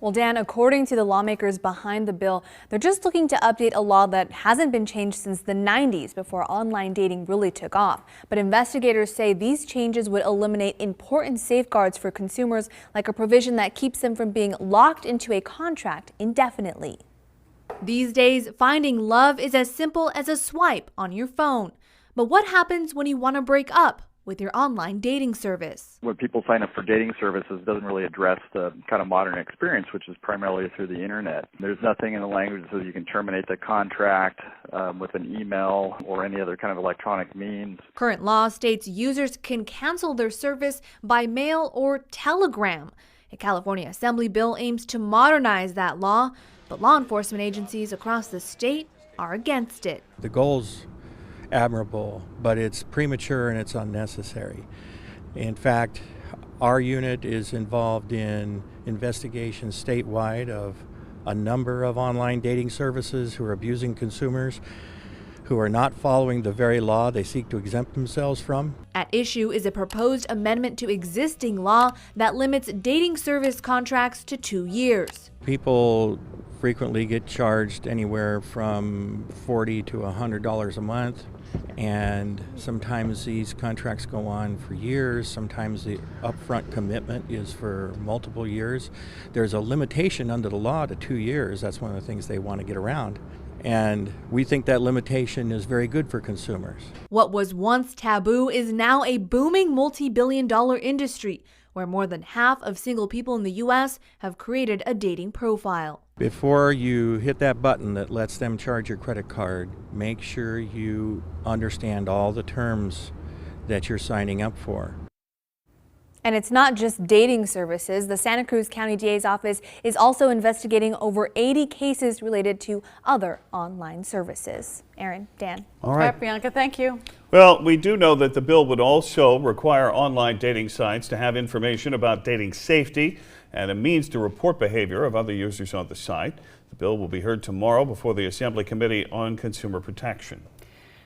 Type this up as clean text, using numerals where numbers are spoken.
Well, Dan, according to the lawmakers behind the bill, they're just looking to update a law that hasn't been changed since the 90s before online dating really took off. But investigators say these changes would eliminate important safeguards for consumers, like a provision that keeps them from being locked into a contract indefinitely. These days, finding love is as simple as a swipe on your phone. But what happens when you want to break up with your online dating service? When people sign up for dating services, it doesn't really address the kind of modern experience, which is primarily through the internet. There's nothing in the language that says you can terminate the contract with an email or any other kind of electronic means. Current law states users can cancel their service by mail or telegram. A California Assembly bill aims to modernize that law, but law enforcement agencies across the state are against it. The goal's admirable, but it's premature and it's unnecessary. In fact, our unit is involved in investigations statewide of a number of online dating services who are abusing consumers, who are not following the very law they seek to exempt themselves from. At issue is a proposed amendment to existing law that limits dating service contracts to 2 years. People frequently get charged anywhere from $40 to $100 a month, and sometimes these contracts go on for years. Sometimes the upfront commitment is for multiple years. There's a limitation under the law to 2 years. That's one of the things they want to get around. And we think that limitation is very good for consumers. What was once taboo is now a booming multi-billion-dollar industry where more than half of single people in the U.S. have created a dating profile. Before you hit that button that lets them charge your credit card, make sure you understand all the terms that you're signing up for. And it's not just dating services. The Santa Cruz County DA's office is also investigating over 80 cases related to other online services. Aaron, Dan. All right, Bianca, thank you. Well, we do know that the bill would also require online dating sites to have information about dating safety and a means to report behavior of other users on the site. The bill will be heard tomorrow before the Assembly Committee on Consumer Protection.